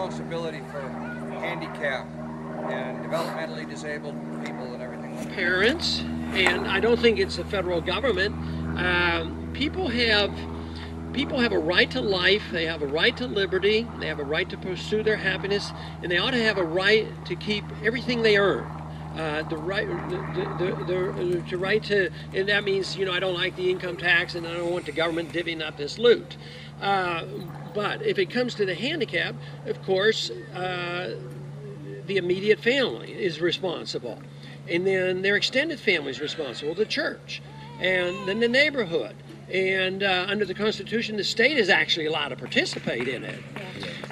responsibility for handicapped and developmentally disabled people and everything like that? Parents, and I don't think it's the federal government. People have a right to life, they have a right to liberty, they have a right to pursue their happiness, and they ought to have a right to keep everything they earn. The right to, and that means, I don't like the income tax and I don't want the government divvying up this loot. But if it comes to the handicap, of course, the immediate family is responsible. And then their extended family is responsible, the church, and then the neighborhood. And under the Constitution, the state is actually allowed to participate in it.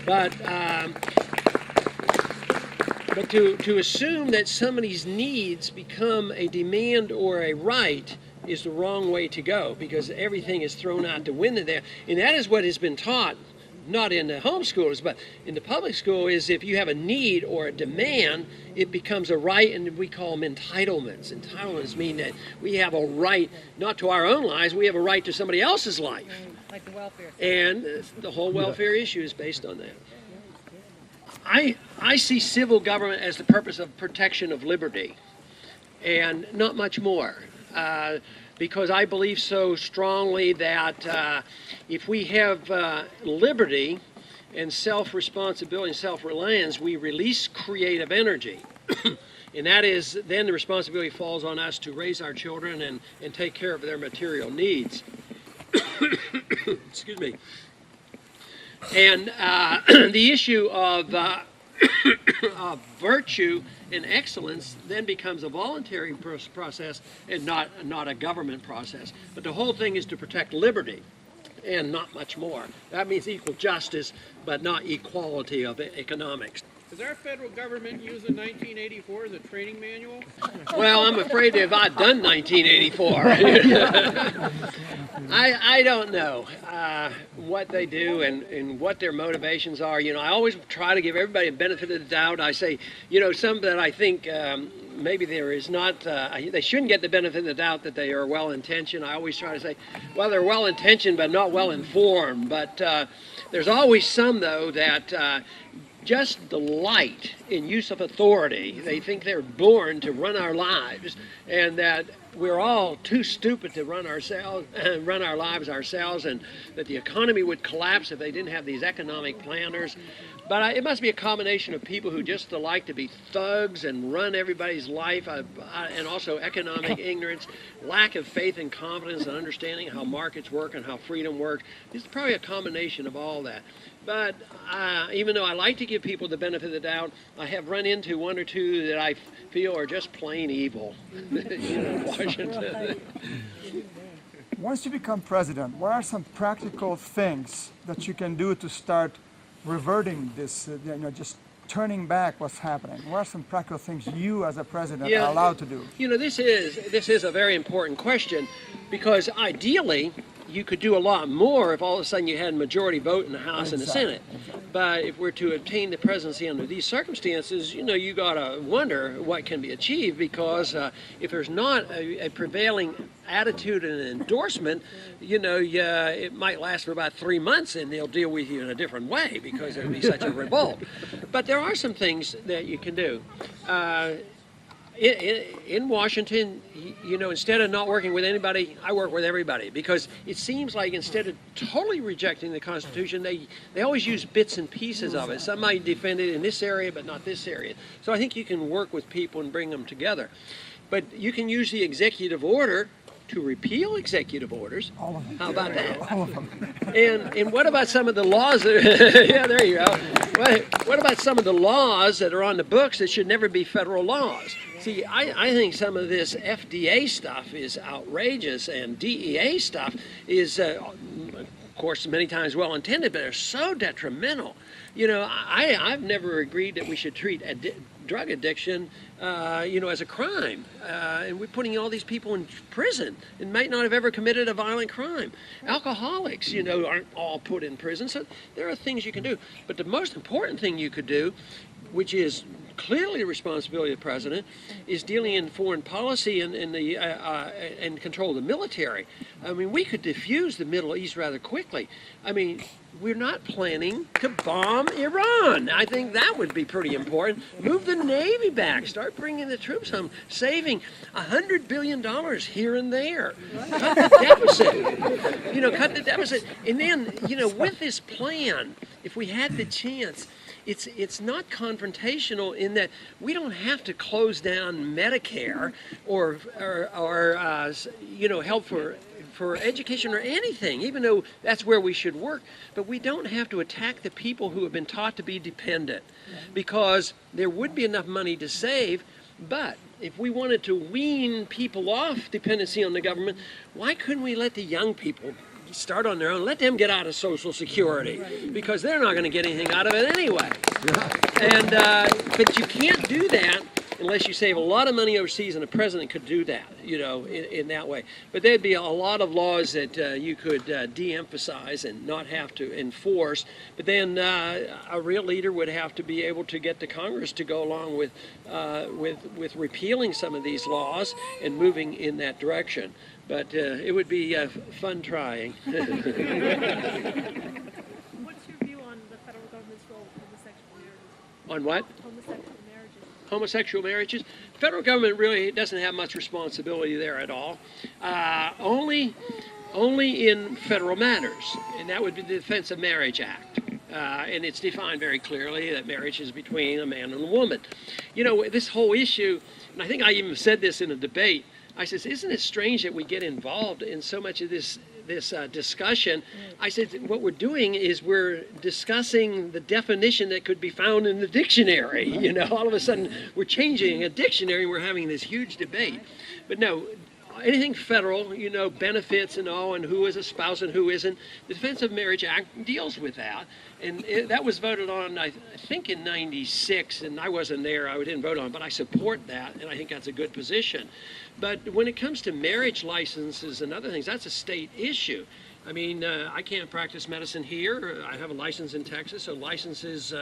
But to assume that somebody's needs become a demand or a right is the wrong way to go, because everything is thrown out the window there. And that is what has been taught, not in the homeschoolers, but in the public school, is if you have a need or a demand, it becomes a right, and we call them entitlements. Entitlements mean that we have a right, not to our own lives, we have a right to somebody else's life. Like the welfare. And the whole welfare issue is based on that. I see civil government as the purpose of protection of liberty, and not much more. Because I believe so strongly that if we have liberty and self-responsibility and self-reliance, we release creative energy. And that is, then the responsibility falls on us to raise our children and take care of their material needs. Excuse me. And the issue of virtue and excellence then becomes a voluntary process and not a government process. But the whole thing is to protect liberty and not much more. That means equal justice, but not equality of economics. Is our federal government using 1984 as a training manual? Well, I'm afraid they've outdone 1984. I don't know what they do and what their motivations are. I always try to give everybody a benefit of the doubt. I say, some that I think maybe there is not, they shouldn't get the benefit of the doubt that they are well-intentioned. I always try to say, well, they're well-intentioned but not well-informed. But there's always some, though, that just delight in use of authority. They think they're born to run our lives, and that we're all too stupid to run our lives ourselves, and that the economy would collapse if they didn't have these economic planners. But it must be a combination of people who just like to be thugs and run everybody's life, and also economic ignorance, lack of faith and confidence and understanding how markets work and how freedom works. It's probably a combination of all that. But even though I like to give people the benefit of the doubt, I have run into one or two that I feel are just plain evil. Washington. Once you become president, what are some practical things that you can do to start reverting this, just turning back what's happening? What are some practical things you as a president are allowed to do? This is a very important question, because ideally you could do a lot more if all of a sudden you had a majority vote in the House and the Senate. But if we're to obtain the presidency under these circumstances, you got to wonder what can be achieved, because if there's not a prevailing attitude and endorsement, it might last for about 3 months and they'll deal with you in a different way because there will be such a revolt. But there are some things that you can do. In Washington, instead of not working with anybody, I work with everybody, because it seems like instead of totally rejecting the Constitution, they always use bits and pieces of it. Some might defend it in this area, but not this area. So I think you can work with people and bring them together. But you can use the executive order to repeal executive orders. All of them. How about that? All of them. And what about some of the laws that, yeah, there you go. What about some of the laws that are on the books that should never be federal laws? See, I think some of this FDA stuff is outrageous, and DEA stuff is, of course, many times well-intended, but they're so detrimental. I've never agreed that we should treat drug addiction, as a crime. And we're putting all these people in prison and might not have ever committed a violent crime. Alcoholics, aren't all put in prison. So there are things you can do. But the most important thing you could do which is clearly the responsibility of the president, is dealing in foreign policy and control of the military. I mean, we could defuse the Middle East rather quickly. I mean, we're not planning to bomb Iran. I think that would be pretty important. Move the Navy back. Start bringing the troops home. Saving $100 billion here and there. Cut the deficit. Cut the deficit. And then, with this plan, if we had the chance, it's not confrontational in that we don't have to close down Medicare or help for education or anything, even though that's where we should work. But we don't have to attack the people who have been taught to be dependent, because there would be enough money to save. But if we wanted to wean people off dependency on the government, why couldn't we let the young people start on their own? Let them get out of Social Security, because they're not going to get anything out of it anyway. And but you can't do that unless you save a lot of money overseas, and the president could do that, in that way. But there'd be a lot of laws that you could de-emphasize and not have to enforce. But then a real leader would have to be able to get the Congress to go along with repealing some of these laws and moving in that direction. But it would be fun trying. What's your view on the federal government's role with homosexual marriages? On what? Homosexual marriages. Homosexual marriages. Federal government really doesn't have much responsibility there at all. Only in federal matters, and that would be the Defense of Marriage Act. And it's defined very clearly that marriage is between a man and a woman. This whole issue, and I think I even said this in a debate, I said, isn't it strange that we get involved in so much of this discussion? I said, what we're doing is we're discussing the definition that could be found in the dictionary. All of a sudden we're changing a dictionary and we're having this huge debate. But no, anything federal, benefits and all, and who is a spouse and who isn't, the Defense of Marriage Act deals with that. And that was voted on, I think, in '96, and I wasn't there, I didn't vote on it, but I support that, and I think that's a good position. But when it comes to marriage licenses and other things, that's a state issue. I mean, I can't practice medicine here. I have a license in Texas, so licenses,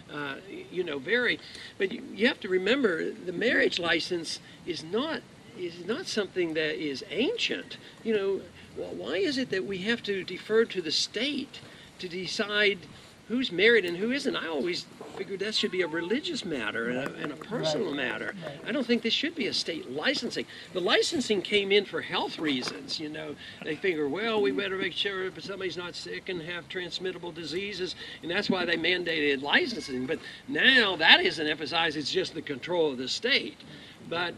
vary. But you have to remember, the marriage license is not something that is ancient. Why is it that we have to defer to the state to decide who's married and who isn't? I always figured that should be a religious matter and a personal matter. I don't think this should be a state licensing. The licensing came in for health reasons. They figure, well, we better make sure if somebody's not sick and have transmittable diseases, and that's why they mandated licensing. But now that isn't emphasized, it's just the control of the state. But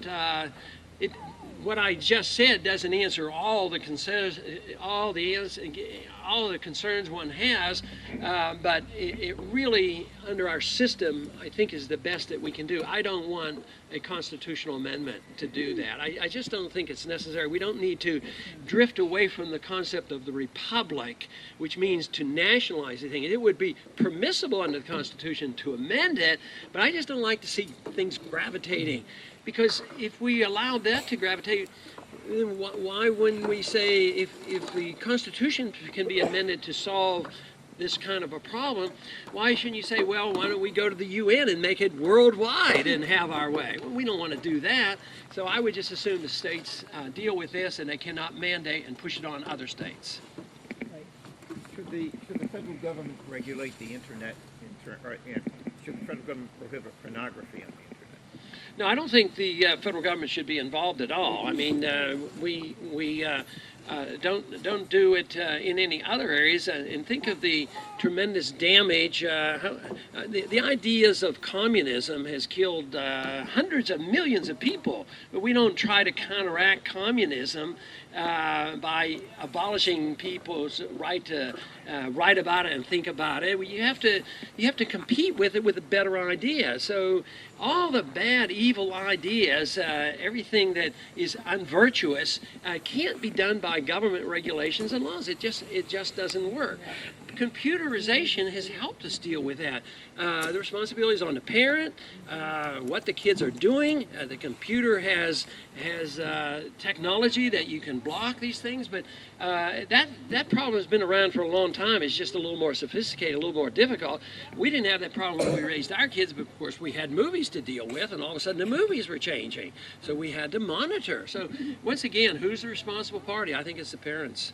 what I just said doesn't answer all the concerns one has, but it really, under our system, I think is the best that we can do. I don't want a constitutional amendment to do that. I just don't think it's necessary. We don't need to drift away from the concept of the republic, which means to nationalize the thing. It would be permissible under the Constitution to amend it, but I just don't like to see things gravitating. Because if we allowed that to gravitate, then why wouldn't we say if the Constitution can be amended to solve this kind of a problem, why shouldn't you say, well, why don't we go to the UN and make it worldwide and have our way? Well, we don't want to do that. So I would just assume the states deal with this, and they cannot mandate and push it on other states. Should the federal government regulate the internet? Should the federal government prohibit pornography on the internet? No, I don't think the federal government should be involved at all. I mean, we don't do it in any other areas. And think of the tremendous damage. The ideas of communism has killed hundreds of millions of people, but we don't try to counteract communism by abolishing people's right to write about it and think about it. You have to compete with it with a better idea. So all the bad, evil ideas, everything that is unvirtuous, can't be done by government regulations and laws. It just doesn't work. computerization has helped us deal with that. The responsibility is on the parent, what the kids are doing. The computer has technology that you can block these things, but that problem has been around for a long time. It's just a little more sophisticated, a little more difficult. We didn't have that problem when we raised our kids, but of course we had movies to deal with, and all of a sudden the movies were changing, so we had to monitor. So once again, who's the responsible party? I think it's the parents.